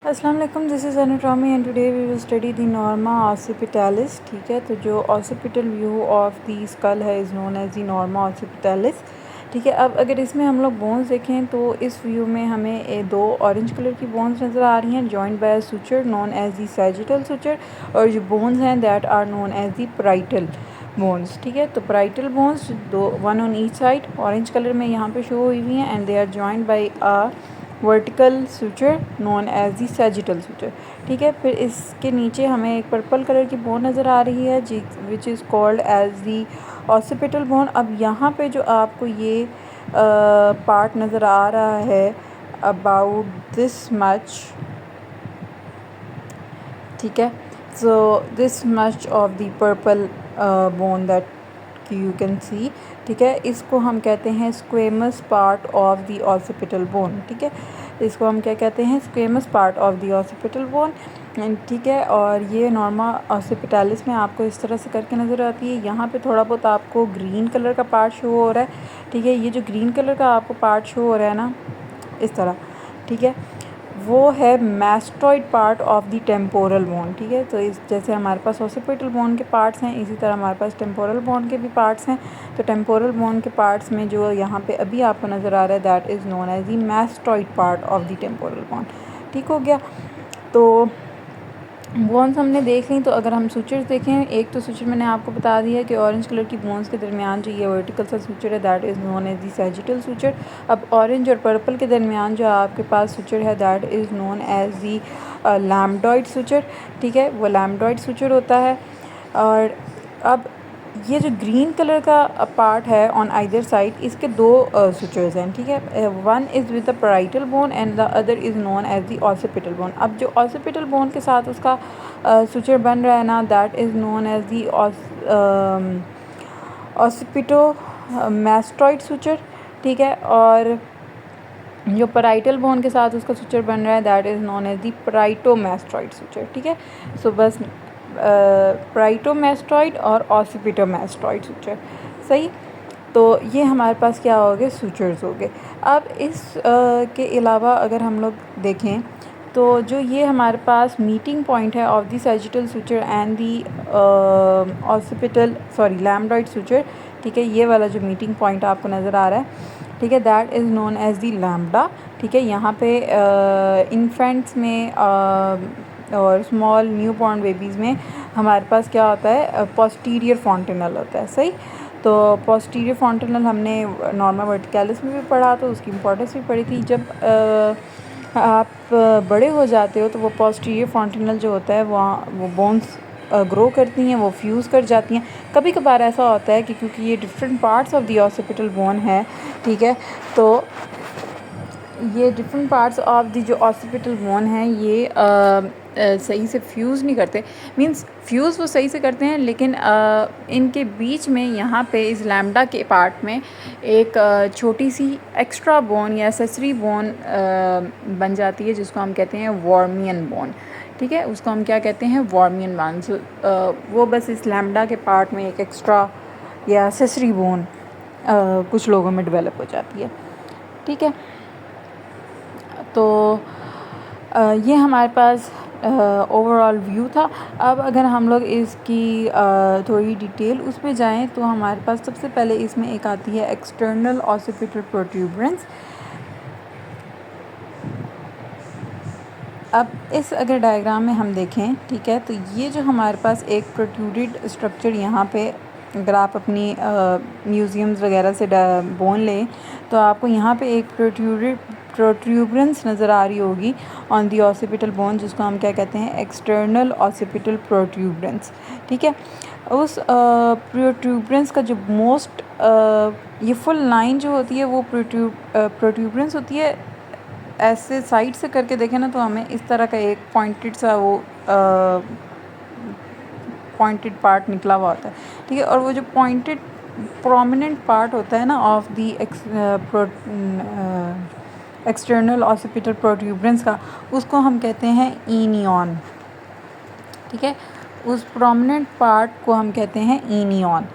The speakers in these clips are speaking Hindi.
अस्सलाम वालेकुम, this is anatomy and today we will study the norma occipitalis. ठीक है, तो जो occipital view of the skull है is known as the norma occipitalis. ठीक है, अब अगर इसमें हम लोग बोन्स देखें तो इस व्यू में हमें दो ऑरेंज कलर की बोन्स नज़र आ रही हैं joined by suture known as the sagittal suture, और जो बोन्स हैं that are known as the parietal bones. ठीक है, तो पैराइटल बोन्स दो, one on each side, orange colour में यहाँ पे शो हुई हैं and they are joined by a vertical suture known as the sagittal suture. ठीक है, फिर इसके नीचे हमें एक पर्पल कलर की बोन नज़र आ रही है जी which is called as the occipital bone. अब यहाँ पे जो आपको ये पार्ट नज़र आ रहा है अबाउट दिस मच, ठीक है, so this much of the purple bone that you can see. ठीक है, इसको हम कहते हैं squamous part of the occipital bone. ठीक है, इसको हम क्या कहते हैं, squamous part of the occipital bone. ठीक है, और ये नॉर्मा ऑसिपिटैलिस में आपको इस तरह से करके नज़र आती है। यहाँ पे थोड़ा बहुत आपको ग्रीन कलर का पार्ट शो हो रहा है। ठीक है, ये जो ग्रीन कलर का आपको पार्ट शो हो रहा है ना इस तरह, ठीक है, वो है mastoid part of the temporal bone. ठीक है, तो इस जैसे हमारे पास ऑसिपिटल बोन के पार्ट्स हैं, इसी तरह हमारे पास टेम्पोरल बोन के भी पार्ट्स हैं। तो टेम्पोरल बोन के पार्ट्स में जो यहाँ पे अभी आपको नज़र आ रहा है that is known as the mastoid part of the temporal bone. ठीक हो गया, तो बोन्स हमने देख ली। तो अगर हम सूचर्स देखें, एक तो सूचर मैंने आपको बता दिया कि ऑरेंज कलर की बोन्स के दरमियान जो ये वर्टिकल सा सूचर है that is known as the sagittal suture. अब ऑरेंज और पर्पल के दरमियान जो आपके पास सूचर है that is known as the lambdoid suture. ठीक है, वो लैम्बडॉइड सूचर होता है। और अब ये जो ग्रीन कलर का पार्ट है ऑन आइदर साइड, इसके दो सूचर्स हैं। ठीक है, one is with the parietal bone and the other is known as the occipital bone. अब जो ऑसिपिटल बोन के साथ उसका सूचर बन रहा है ना that is known as the occipito mastoid suture. ठीक है, और जो पैराइटल बोन के साथ उसका सूचर बन रहा है that is known as the parietomastoid suture. ठीक है, सो बस पैराइटोमैस्टॉइड और ऑसिपिटोमैस्टॉइड सूचर। सही, तो ये हमारे पास क्या हो गए, सूचर्स हो गए। अब इस के अलावा अगर हम लोग देखें तो जो ये हमारे पास मीटिंग पॉइंट है of the sagittal suture and the lambdoid suture. ठीक है, ये वाला जो मीटिंग पॉइंट आपको नज़र आ रहा है, ठीक है, that is known as the lambda. ठीक है, यहाँ पे इन्फेंट्स में और स्मॉल न्यू बॉर्न बेबीज़ में हमारे पास क्या होता है, पोस्टीरियर फॉन्टेनल होता है। सही, तो पोस्टीरियर फॉन्टेनल हमने नॉर्मा वर्टिकैलिस में भी पढ़ा, तो उसकी इम्पोर्टेंस भी पढ़ी थी। जब आप बड़े हो जाते हो तो वो पोस्टीरियर फॉन्टेनल जो होता है वो बोन्स ग्रो करती हैं, वो फ्यूज़ कर जाती हैं। कभी कभार ऐसा होता है कि क्योंकि ये different parts of the occipital bone है, ठीक है, तो ये डिफरेंट पार्ट्स ऑफ दी जो ऑसिपिटल बोन है ये सही से फ्यूज़ नहीं करते। मींस फ्यूज़ वो सही से करते हैं, लेकिन इनके बीच में यहाँ पे इस लैम्बडा के पार्ट में एक छोटी सी एक्स्ट्रा बोन या एक्सेसरी बोन बन जाती है जिसको हम कहते हैं वॉर्मियन बोन। ठीक है, उसको हम क्या कहते हैं, वॉर्मियन बोन। वो बस इस लैम्बडा के पार्ट में एक एक्स्ट्रा या एक्सेसरी बोन कुछ लोगों में डेवलप हो जाती है। ठीक है, तो ये हमारे पास ओवरऑल व्यू था। अब अगर हम लोग इसकी थोड़ी डिटेल उस पे जाएँ तो हमारे पास सबसे पहले इसमें एक आती है एक्सटर्नल ऑसिपिटल प्रोट्यूबरेंस। अब इस अगर डायग्राम में हम देखें, ठीक है, तो ये जो हमारे पास एक प्रोट्रूडेड स्ट्रक्चर यहाँ पे, अगर आप अपनी म्यूज़ियम्स वगैरह से बोन लें तो आपको यहाँ पे एक प्रोट्रूबरेंस नज़र आ रही होगी ऑन दी ऑसिपिटल बोन, जिसको हम क्या कहते हैं, एक्सटर्नल ऑसिपिटल प्रोट्रूबरेंस। ठीक है, उस प्रोट्रूबरेंस का जो मोस्ट ये फुल लाइन जो होती है वो प्रोट्रूबरेंस होती है। ऐसे साइड से करके देखें ना तो हमें इस तरह का एक पॉइंटेड सा वो पॉइंटेड पार्ट निकला हुआ होता है। ठीक है, और वो जो पॉइंटेड प्रोमिनेंट पार्ट होता है ना ऑफ दी एक्सटर्नल ऑसिपिटल प्रोट्रूबरेंस का, उसको हम कहते हैं इनियन। ठीक है, उस प्रोमिनेंट पार्ट को हम कहते हैं इनियन।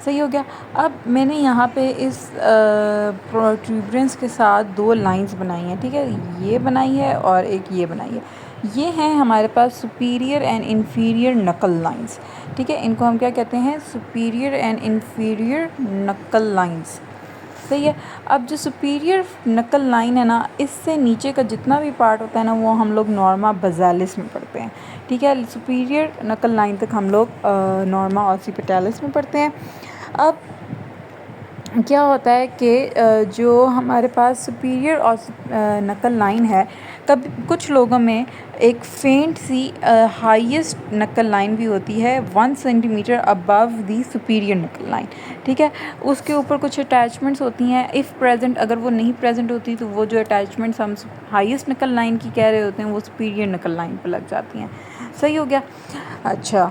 सही हो गया। अब मैंने यहाँ पे इस प्रोट्रूबरेंस के साथ दो लाइंस बनाई हैं। ठीक है, ये बनाई है और एक ये बनाई है। ये हैं हमारे पास सुपीरियर एंड इन्फीरियर नकल लाइंस। ठीक है, इनको हम क्या कहते हैं, सुपीरियर एंड इन्फीरियर नकल लाइंस। सही है। अब जो सुपीरियर नकल लाइन है ना, इससे नीचे का जितना भी पार्ट होता है ना, वो हम लोग नॉर्मा बेसालिस में पढ़ते हैं। ठीक है, सुपीरियर नकल लाइन तक हम लोग नॉर्मा ऑसिपिटैलिस में पढ़ते हैं। अब क्या होता है कि जो हमारे पास सुपीरियर और नकल लाइन है, कब कुछ लोगों में एक फेंट सी हाईएस्ट नकल लाइन भी होती है 1 सेंटीमीटर अबव दी सुपीरियर नकल लाइन। ठीक है, उसके ऊपर कुछ अटैचमेंट्स होती हैं, इफ़ प्रेजेंट, अगर वो नहीं प्रेजेंट होती तो वो जो अटैचमेंट्स हम हाईएस्ट नकल लाइन की कह रहे होते हैं वो सुपीरियर नकल लाइन पर लग जाती हैं। सही हो गया। अच्छा,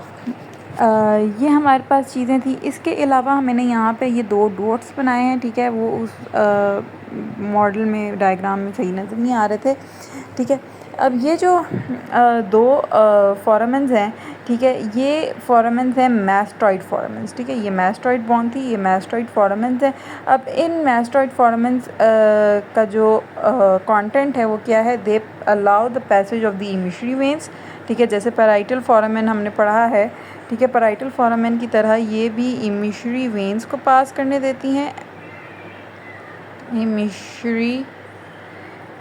ये हमारे पास चीज़ें थी। इसके अलावा मैंने यहाँ पे ये 2 डॉट्स बनाए हैं। ठीक है, वो उस मॉडल में डायग्राम में सही नज़र नहीं आ रहे थे। ठीक है, अब ये जो 2 फोरामेंस हैं, ठीक है, ये फोरामेंस हैं मैस्टॉइड फोरामेंस। ठीक है, ये मैस्टॉइड बोन थी, ये मैस्टॉइड फोरामेंस है। अब इन मैस्टॉइड फोरामेंस का जो कंटेंट है वो क्या है, they allow the passage of the emissary veins. ठीक है, जैसे पैराइटल फोरामेन हमने पढ़ा है। ठीक है, पैराइटल फोरामेन की तरह ये भी इमिशरी वेन्स को पास करने देती हैं, इमिशरी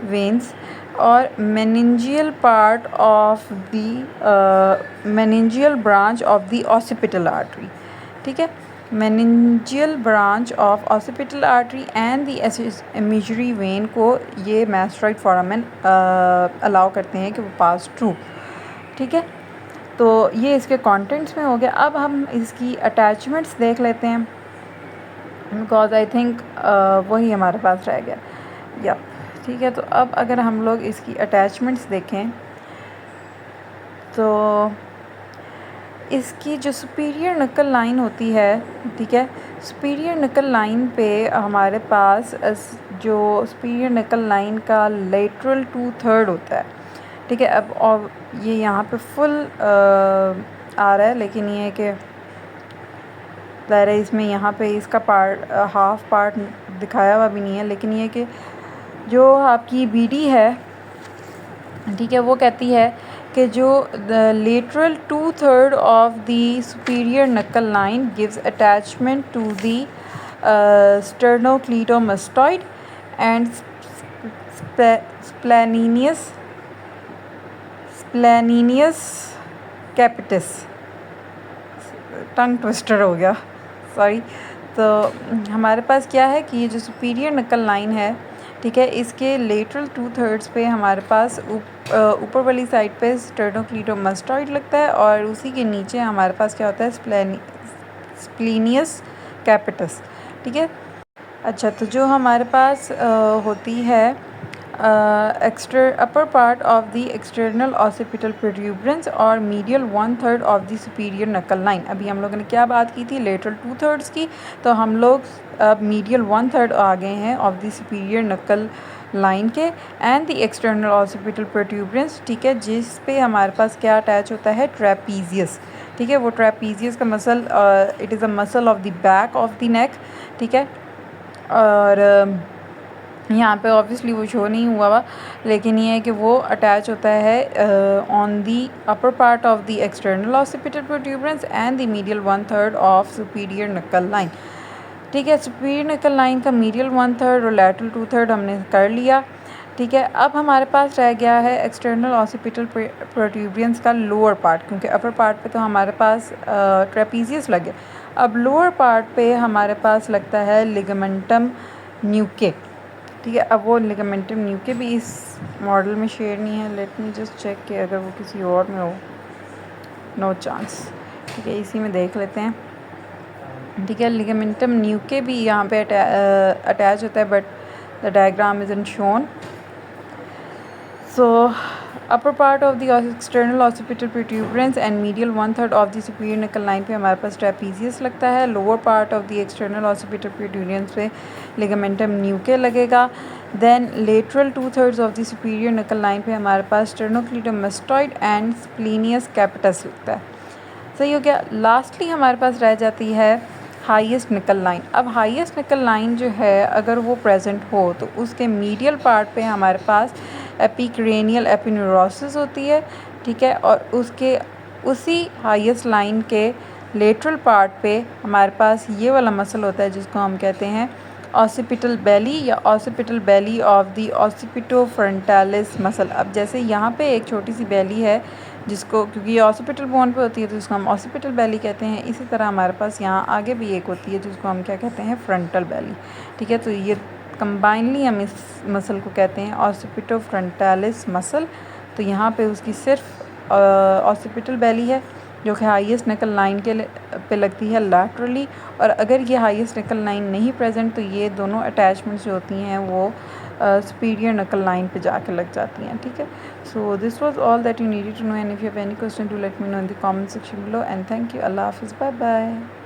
वेन्स, और meningeal part of the meningeal branch of the occipital artery. ठीक है, meningeal branch of occipital artery and the emissary vein को ये मैस्टॉइड फोरामेन अलाउ करते हैं कि वो पास थ्रू। ठीक है, तो ये इसके कंटेंट्स में हो गया। अब हम इसकी अटैचमेंट्स देख लेते हैं, बिकॉज आई थिंक वही हमारे पास रह गया। या ठीक है, तो अब अगर हम लोग इसकी अटैचमेंट्स देखें तो इसकी जो सुपीरियर नकल लाइन होती है, ठीक है, सुपीरियर नकल लाइन पे हमारे पास जो सुपीरियर नकल लाइन का लेटरल 2/3 होता है। ठीक है, अब और ये यहाँ पे फुल आ रहा है, लेकिन ये है कि ज़ाहिर है इसमें यहाँ पे इसका पार्ट हाफ पार्ट दिखाया हुआ भी नहीं है, लेकिन ये कि जो आपकी बीडी है, ठीक है, वो कहती है कि जो the lateral 2/3 of the superior nuchal line gives attachment to the sternocleidomastoid and splenius capitis. Tongue twister हो गया, सॉरी। तो हमारे पास क्या है कि ये जो सुपीरियर नकल लाइन है, ठीक है, इसके लेटरल 2/3 पे हमारे पास ऊपर वाली साइड पे स्टर्नोक्लीटोमास्टॉइड लगता है, और उसी के नीचे हमारे पास क्या होता है, स्प्लेनियस कैपिटस। ठीक है। अच्छा, तो जो हमारे पास होती है अपर part of the external occipital protuberance और medial 1/3 of the superior nuchal line. अभी हम लोगों ने क्या बात की थी, लेटरल 2/3 की, तो हम लोग अब मीडियल 1/3 आ गए हैं of the superior nuchal line के, and the external occipital protuberance. ठीक है, जिस पे हमारे पास क्या अटैच होता है, ट्रेपीजियस। ठीक है, वो ट्रेपीजियस का muscle, it is a muscle of the back of the neck. ठीक है, और यहाँ पे ऑब्वियसली वो शो नहीं हुआ हुआ, लेकिन ये है कि वो अटैच होता है on the upper part of the external occipital protuberance and the medial 1/3 of superior nuchal line. ठीक है, सुपीरियर नकल लाइन का मीडियल 1/3 और लैटरल 2/3 हमने कर लिया। ठीक है, अब हमारे पास रह गया है एक्सटर्नल ऑसिपिटल प्रोट्यूबरेंस का लोअर पार्ट, क्योंकि अपर पार्ट पे तो हमारे पास ट्रेपीजियस लगे। अब लोअर पार्ट पे हमारे पास लगता है लिगामेंटम न्यूके। ठीक है, अब वो लिगामेंटम न्यूके भी इस मॉडल में शेयर नहीं है। लेट मी जस्ट चेक कि अगर वो किसी और में हो, नो चांस। ठीक है, इसी में देख लेते हैं। ठीक है, लिगामेंटम न्यूके भी यहाँ पे अटैच होता है, but the diagram isn't shown. So upper part of the external occipital protuberance and medial 1/3 of the superior nuchal line पे हमारे पास ट्रेपीजियस लगता है। Lower part of the external occipital protuberance पे लिगामेंटम न्यूके लगेगा। Then lateral 2/3 of the superior nuchal line पे हमारे पास स्टर्नोक्लीटोमास्टॉइड एंड स्प्लेनियस कैपिटस लगता है। सही हो गया। लास्टली हमारे पास रह जाती है हाईएस्ट नकल लाइन। अब हाईएस्ट नकल लाइन जो है, अगर वो प्रेजेंट हो तो उसके मीडियल पार्ट पे हमारे पास एपिक्रेनियल एपिन्यूरोसिस होती है, ठीक है। और उसके उसी हाईएस्ट लाइन के लेटरल पार्ट पे हमारे पास ये वाला मसल होता है जिसको हम कहते हैं ऑसिपिटल बेली या occipital belly of the occipitofrontalis muscle. अब जैसे यहाँ पे एक छोटी सी बेली है जिसको, क्योंकि ये ऑसिपिटल बोन पे होती है तो इसको हम ऑसिपिटल बेली कहते हैं। इसी तरह हमारे पास यहाँ आगे भी एक होती है जिसको हम क्या कहते हैं, फ्रंटल बेली, ठीक है। तो ये कंबाइनली हम इस मसल को कहते हैं ऑसिपिटोफ्रंटालिस मसल। तो यहाँ पे उसकी सिर्फ ऑसिपिटल बेली है जो कि हाईएस्ट नकल लाइन के पे लगती है लैटरली, और अगर ये हाईएस्ट नकल लाइन नहीं प्रेजेंट तो ये दोनों अटैचमेंट्स जो होती हैं वो सुपीरियर नकल लाइन पे जाके लग जाती हैं, ठीक है। So this was all that you needed to know, and if you have any question do let me know in the comment section below, and thank you. अल्लाह हाफिज़, बाय बाय।